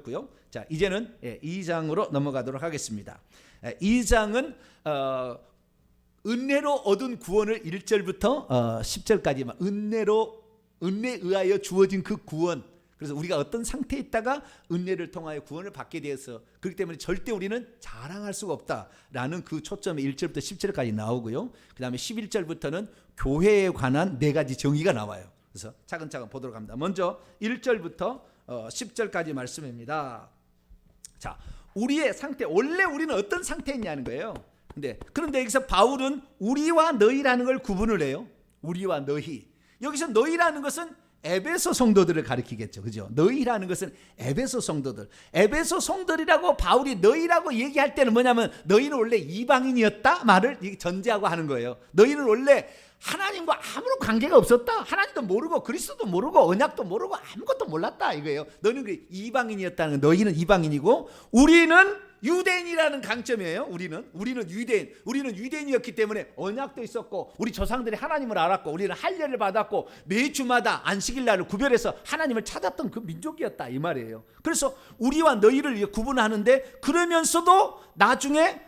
보여줬고요. 자, 이제는 2장으로 넘어가도록 하겠습니다. 2장은 은혜로 얻은 구원을 1절부터 10절까지만 은혜에 의하여 주어진 그 구원, 그래서 우리가 어떤 상태에 있다가 은혜를 통하여 구원을 받게 되어서 그렇기 때문에 절대 우리는 자랑할 수가 없다라는 그 초점이 1절부터 10절까지 나오고요. 그 다음에 11절부터는 교회에 관한 4가지 정의가 나와요. 그래서 차근차근 보도록 합니다. 먼저 1절부터 10절까지 말씀입니다. 자, 우리의 상태, 원래 우리는 어떤 상태에 있냐는 거예요. 그런데 여기서 바울은 우리와 너희라는 걸 구분을 해요. 우리와 너희. 여기서 너희라는 것은 에베소 성도들을 가리키겠죠. 그죠? 너희라는 것은 에베소 성도들. 에베소 성도들이라고 바울이 너희라고 얘기할 때는 뭐냐면 너희는 원래 이방인이었다 말을 전제하고 하는 거예요. 너희는 원래 하나님과 아무런 관계가 없었다. 하나님도 모르고 그리스도도 모르고 언약도 모르고 아무것도 몰랐다 이거예요. 너는 그 이방인이었다는 거. 너희는 이방인이고 우리는 유대인이라는 강점이에요. 우리는 유대인. 우리는 유대인이었기 때문에 언약도 있었고 우리 조상들이 하나님을 알았고 우리는 할례를 받았고 매주마다 안식일 날을 구별해서 하나님을 찾았던 그 민족이었다 이 말이에요. 그래서 우리와 너희를 구분하는데 그러면서도 나중에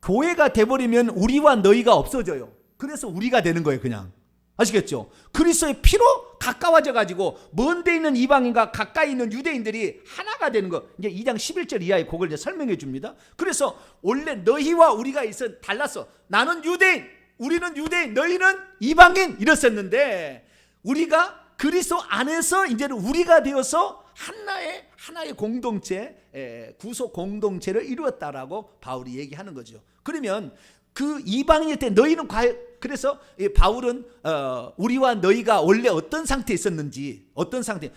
교회가 돼버리면 우리와 너희가 없어져요. 그래서 우리가 되는 거예요. 그냥 아시겠죠? 그리스도의 피로 가까워져 가지고 먼데 있는 이방인과 가까이 있는 유대인들이 하나가 되는 거. 이제 2장 11절 이하의 그걸 이제 설명해 줍니다. 그래서 원래 너희와 우리가 달랐어. 나는 유대인, 우리는 유대인, 너희는 이방인 이랬었는데 우리가 그리스도 안에서 이제는 우리가 되어서 하나의 공동체, 구속 공동체를 이루었다라고 바울이 얘기하는 거죠. 그러면 그 이방인일 때 너희는 그래서 바울은 우리와 너희가 원래 어떤 상태에 있었는지 어떤 상태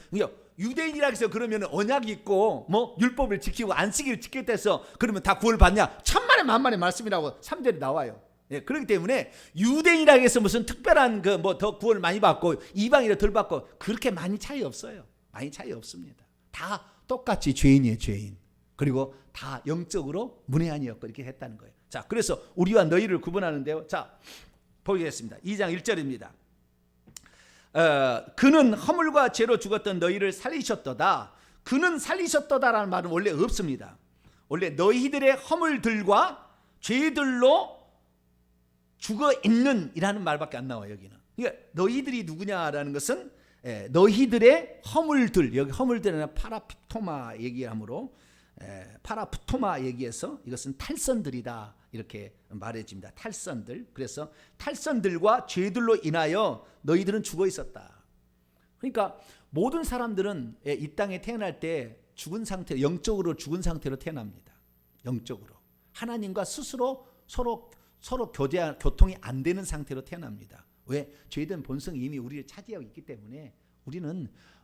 유대인이라 해서 그러면 언약이 있고 뭐 율법을 지키고 안식일을 지켰다 해서 그러면 다 구원을 받냐? 천만의 만만의 말씀이라고 3절에 나와요. 그렇기 때문에 유대인이라 해서 무슨 특별한 뭐 더 구원을 많이 받고 이방인을 덜 받고 그렇게 많이 차이 없어요. 많이 차이 없습니다. 다 똑같이 죄인이에요. 죄인. 그리고 다 영적으로 문외한이었고 이렇게 했다는 거예요. 자, 그래서 우리와 너희를 구분하는데요. 자, 보겠습니다. 2장 1절입니다. 그는 허물과 죄로 죽었던 너희를 살리셨도다. 그는 살리셨도다라는 말은 원래 없습니다. 원래 너희들의 허물들과 죄들로 죽어 있는 이라는 말밖에 안 나와요. 여기는. 그러니까 너희들이 누구냐라는 것은 너희들의 허물들, 여기 허물들은 파라피토마 얘기하므로 파라프토마 얘기해서 이것은 탈선들이다 이렇게 말해집니다. 탈선들. 그래서 탈선들과 죄들로 인하여 너희들은 죽어 있었다. 그러니까 모든 사람들은 이 땅에 태어날 때 죽은 상태, 영적으로 죽은 상태로 태어납니다. 영적으로 하나님과 스스로 서로 교통이 안 되는 상태로 태어납니다. 왜? 죄된 본성이 이미 우리를 차지하고 있기 때문에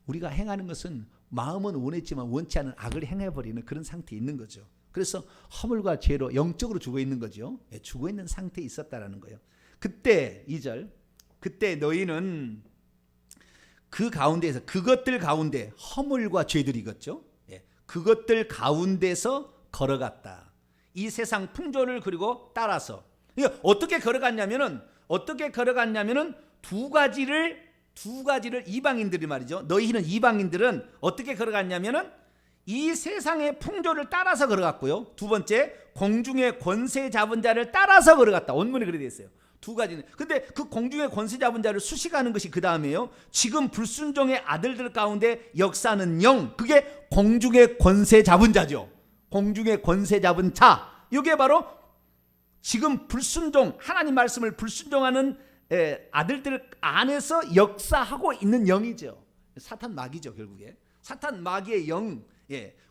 우리가 행하는 것은 마음은 원했지만 원치 않은 악을 행해버리는 그런 상태에 있는 거죠. 그래서 허물과 죄로 영적으로 죽어 있는 거죠. 죽어 있는 상태에 있었다라는 거예요. 그때 2절 그때 너희는 그 가운데에서 그것들 가운데 허물과 죄들이겠죠. 그것들 가운데서 걸어갔다. 이 세상 풍조를 그리고 따라서 어떻게 걸어갔냐면은 두 가지를 이방인들이 말이죠. 너희는 이방인들은 어떻게 걸어갔냐면은 이 세상의 풍조를 따라서 걸어갔고요. 두 번째, 공중의 권세 잡은 자를 따라서 걸어갔다. 원문에 그렇게 되어 있어요. 두 가지는. 근데 그 공중의 권세 잡은 자를 수식하는 것이 그 다음에요. 지금 불순종의 아들들 가운데 역사하는 영, 그게 공중의 권세 잡은 자죠. 공중의 권세 잡은 자. 이게 바로 지금 불순종, 하나님 말씀을 불순종하는 아들들 안에서 역사하고 있는 영이죠. 사탄 마귀죠. 결국에 사탄 마귀의 영,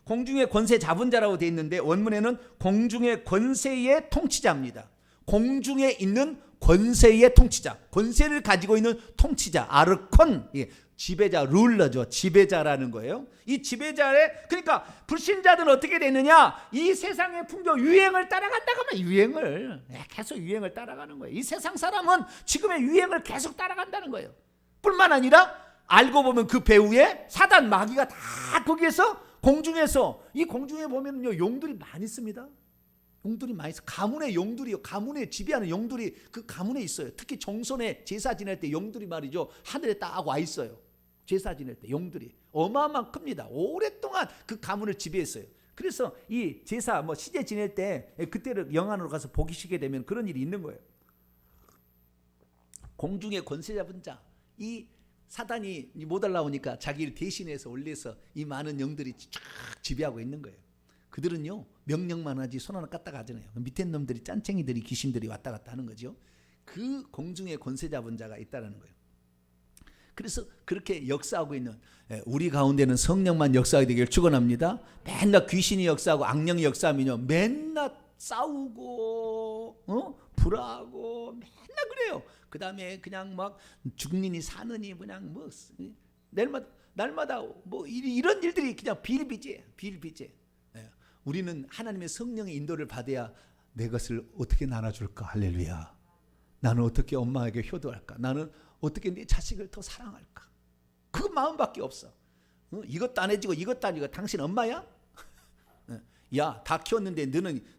공중의 권세 잡은 자라고 되어 있는데 원문에는 공중의 권세의 통치자입니다. 공중에 있는 권세의 통치자, 권세를 가지고 있는 통치자, 아르콘, 지배자, 룰러죠. 지배자라는 거예요. 이 지배자의, 그러니까 불신자들은 어떻게 되느냐? 이 세상의 풍조 유행을 따라간다고 하면 계속 유행을 따라가는 거예요. 이 세상 사람은 지금의 유행을 계속 따라간다는 거예요. 뿐만 아니라 알고 보면 그 배후에 사단 마귀가 다 거기에서 공중에서, 이 공중에 보면요 용들이 많이 있습니다. 용들이 많이 있어. 가문의 용들이요. 가문에 지배하는 용들이 그 가문에 있어요. 특히 정선에 제사 지낼 때 용들이 말이죠. 하늘에 딱 와 있어요. 제사 지낼 때 용들이. 어마어마한 큽니다. 오랫동안 그 가문을 지배했어요. 그래서 이 제사 뭐 시제 지낼 때 그때를 영안으로 가서 보시게 되면 그런 일이 있는 거예요. 공중의 권세 잡은 자, 이 사단이 못 올라오니까 자기를 대신해서 올려서 이 많은 영들이 쫙 지배하고 있는 거예요. 그들은요 명령만 하지 손 하나 까딱 하잖아요. 밑에 놈들이 짠챙이들이 귀신들이 왔다 갔다 하는 거죠. 그 공중의 권세 잡은 자가 있다는 거예요. 그래서 그렇게 역사하고 있는 우리 가운데는 성령만 역사하게 되길 축원합니다. 맨날 귀신이 역사하고 악령이 역사하면요 맨날 싸우고 불화하고 맨날 그래요. 그 다음에 그냥 막 죽느니 사느니 그냥 뭐 날마다 뭐 이런 일들이 그냥 비일비재예요. 우리는 하나님의 성령의 인도를 받아야 내 것을 어떻게 나눠줄까. 할렐루야. 나는 어떻게 엄마에게 효도할까. 나는 어떻게 내 자식을 더 사랑할까. 그 마음밖에 없어. 이것도 안 해주고 이것도 안 해주고 당신 엄마야? 야, 다 키웠는데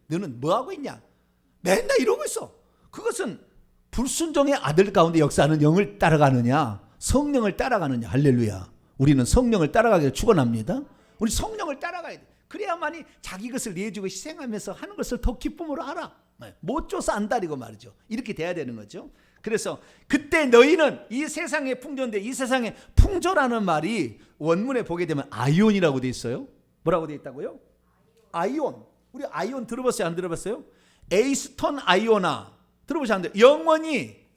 너는 뭐 하고 있냐? 맨날 이러고 있어. 그것은 불순종의 아들 가운데 역사하는 영을 따라가느냐 성령을 따라가느냐. 할렐루야. 우리는 성령을 따라가기를 축원합니다. 우리 성령을 따라가야 돼. 그래야만이 자기 것을 내주고 희생하면서 하는 것을 더 기쁨으로 알아. 못 줘서 안다리고 말이죠. 이렇게 돼야 되는 거죠. 그래서 그때 너희는 이 세상의 풍조인데 이 세상의 풍조라는 말이 원문에 보게 되면 아이온이라고 돼 있어요. 뭐라고 돼 있다고요? 아이온. 우리 아이온 들어봤어요? 안 들어봤어요? 에이스톤 아이오나 들어보셨는데 영원히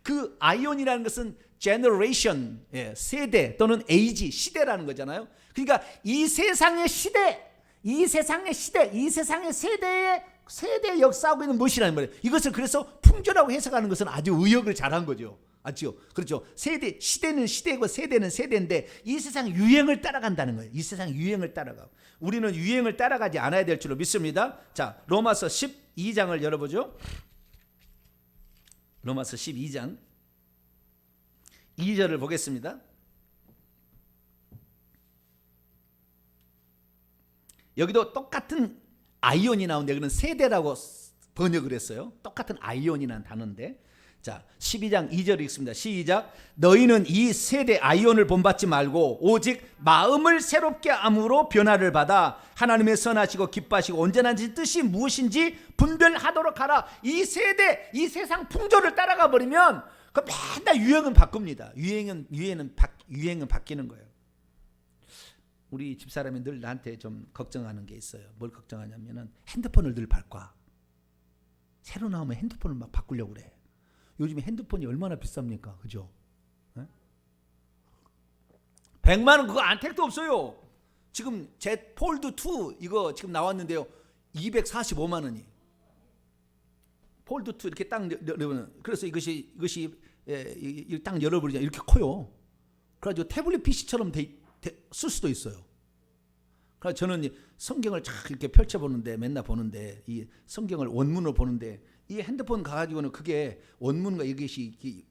그 아이온이라는 것은 generation 세대 또는 age 시대라는 거잖아요. 그러니까 이 세상의 시대, 이 세상의 세대에 역사하고 있는 무엇이라는 말이에요. 이것을 그래서 풍조라고 해석하는 것은 아주 의역을 잘한 거죠. 아죠? 그렇죠. 시대는 시대고 세대는 세대인데 이 세상 유행을 따라간다는 거예요. 이 세상 유행을 따라가고 우리는 유행을 따라가지 않아야 될 줄로 믿습니다. 자, 로마서 12장을 열어보죠. 로마서 12장 2절을 보겠습니다. 여기도 똑같은 아이온이 나오는데 그는 세대라고 번역을 했어요. 똑같은 아이온이라는 단어인데 자 12장 2절 읽습니다. 시작. 너희는 이 세대 아이온을 본받지 말고 오직 마음을 새롭게 함으로 변화를 받아 하나님의 선하시고 기뻐하시고 온전한 뜻이 무엇인지 분별하도록 하라. 이 세대 이 세상 풍조를 따라가 버리면 그 맨날 유행은 바꿉니다. 유행은 바뀌는 거예요. 우리 집사람이 늘 나한테 좀 걱정하는 게 있어요. 뭘 걱정하냐면은 핸드폰을 늘 바꿔. 새로 나오면 핸드폰을 막 바꾸려고 그래. 요즘에 핸드폰이 얼마나 비쌉니까? 그죠? 100만 원 그거 안 택도 없어요. 지금 제 폴드 2 이거 지금 나왔는데요. 245만 원이. 폴드 2 이렇게 딱 열으면 그래서 이것이 딱 열어버리자 이렇게 커요. 그래가지고 태블릿 PC처럼 쓸 수도 있어요. 그래서 저는 성경을 쫙 이렇게 펼쳐보는데 맨날 보는데 이 성경을 원문으로 보는데 이 핸드폰 가가지고는 그게 원문과 이것이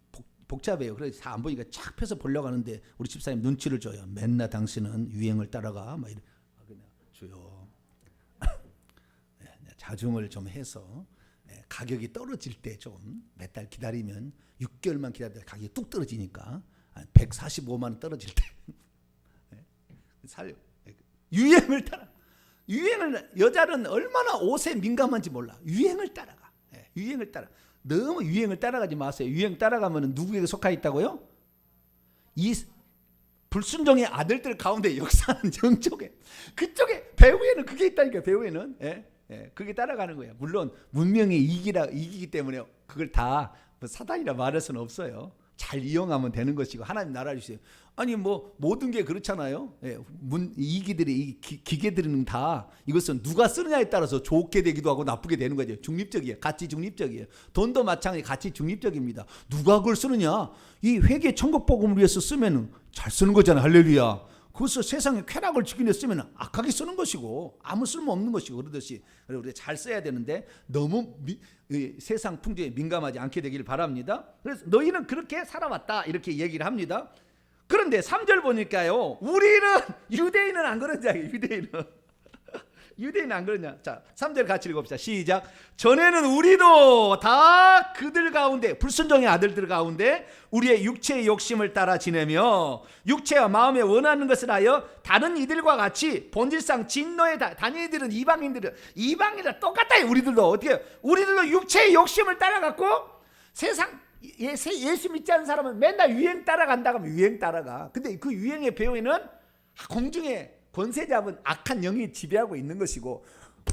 복잡해요. 그래서 다 안 보니까 쫙 펴서 보려고 하는데 우리 집사님 눈치를 줘요. 맨날 당신은 유행을 따라가. 막 이래. 주요. 자중을 좀 해서 가격이 떨어질 때 좀 몇 달 기다리면 6개월만 기다려도 가격이 뚝 떨어지니까 145만 원 떨어질 때 살려. 유행을 따라. 여자는 얼마나 옷에 민감한지 몰라. 유행을 따라가. 유행을 따라. 너무 유행을 따라가지 마세요. 유행 따라가면 누구에게 속하 있다고요? 이 불순종의 아들들 가운데 역사하는 영적에 그쪽에 배후에는 그게 있다니까. 배후에는 그게 따라가는 거예요. 물론 문명이 이기기 때문에 그걸 다 사단이라 말할 수는 없어요. 잘 이용하면 되는 것이고 하나님 나라 주세요. 아니 뭐 모든 게 그렇잖아요. 이 기계들은 다 이것은 누가 쓰느냐에 따라서 좋게 되기도 하고 나쁘게 되는 거죠. 중립적이에요. 가치 중립적이에요. 돈도 마찬가지 가치 중립적입니다. 누가 그걸 쓰느냐? 이 회개 천국 복음을 위해서 쓰면 잘 쓰는 거잖아요. 할렐루야. 그것을 세상에 쾌락을 주기 위해 쓰면 악하게 쓰는 것이고 아무 쓸모 없는 것이고 그러듯이 우리가 잘 써야 되는데 너무 세상 풍조에 민감하지 않게 되기를 바랍니다. 그래서 너희는 그렇게 살아왔다 이렇게 얘기를 합니다. 그런데 3절 보니까요. 우리는 유대인은 안 그런 자예요. 유대인 안 그러냐? 자, 3절 같이 읽어봅시다. 시작. 전에는 우리도 다 그들 가운데, 불순종의 아들들 가운데 우리의 육체의 욕심을 따라 지내며 육체와 마음에 원하는 것을 하여 다른 이들과 같이 본질상 진노에 다니는 이들은 이방인들 똑같아요. 우리들도 어떻게 해요? 우리들도 육체의 욕심을 따라갖고 세상 예수 믿지 않는 사람은 맨날 유행 따라간다고 하면 유행 따라가. 근데 그 유행의 배후에는 공중에 권세 잡은 악한 영이 지배하고 있는 것이고,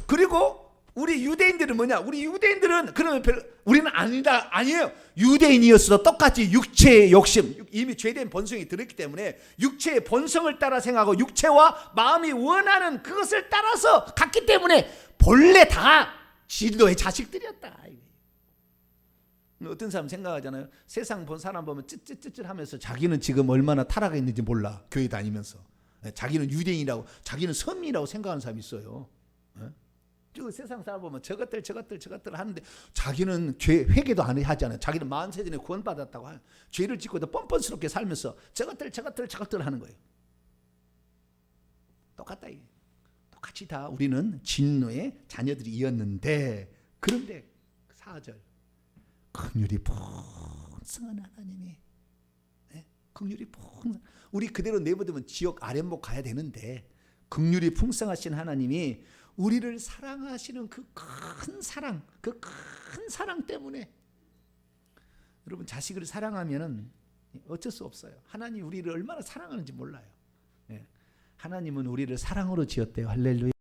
그리고 우리 유대인들은 뭐냐? 우리 유대인들은 그러면 우리는 아니에요. 유대인이었어도 똑같이 육체의 욕심, 이미 죄된 본성이 들었기 때문에 육체의 본성을 따라 생각하고 육체와 마음이 원하는 그것을 따라서 갔기 때문에 본래 다 진노의 자식들이었다. 어떤 사람 생각하잖아요. 세상 본 사람 보면 쯧쯧쯧 하면서 자기는 지금 얼마나 타락했는지 몰라. 교회 다니면서 자기는 유대인이라고, 자기는 선민이라고 생각하는 사람이 있어요. 저 세상 사람 보면 저것들 하는데 자기는 죄 회개도 안 하잖아요. 자기는 만세 전에 구원받았다고 죄를 짓고도 뻔뻔스럽게 살면서 저것들 하는 거예요. 똑같다. 똑같이 다 우리는 진노의 자녀들이었는데, 그런데 4절 긍휼이 풍성한 하나님이, 긍휼이 풍성, 우리 그대로 내버리면 지옥 아랫목 가야 되는데 긍휼이 풍성하신 하나님이 우리를 사랑하시는 그 큰 사랑 때문에, 여러분 자식을 사랑하면은 어쩔 수 없어요. 하나님 우리를 얼마나 사랑하는지 몰라요. 하나님은 우리를 사랑으로 지었대요. 할렐루야.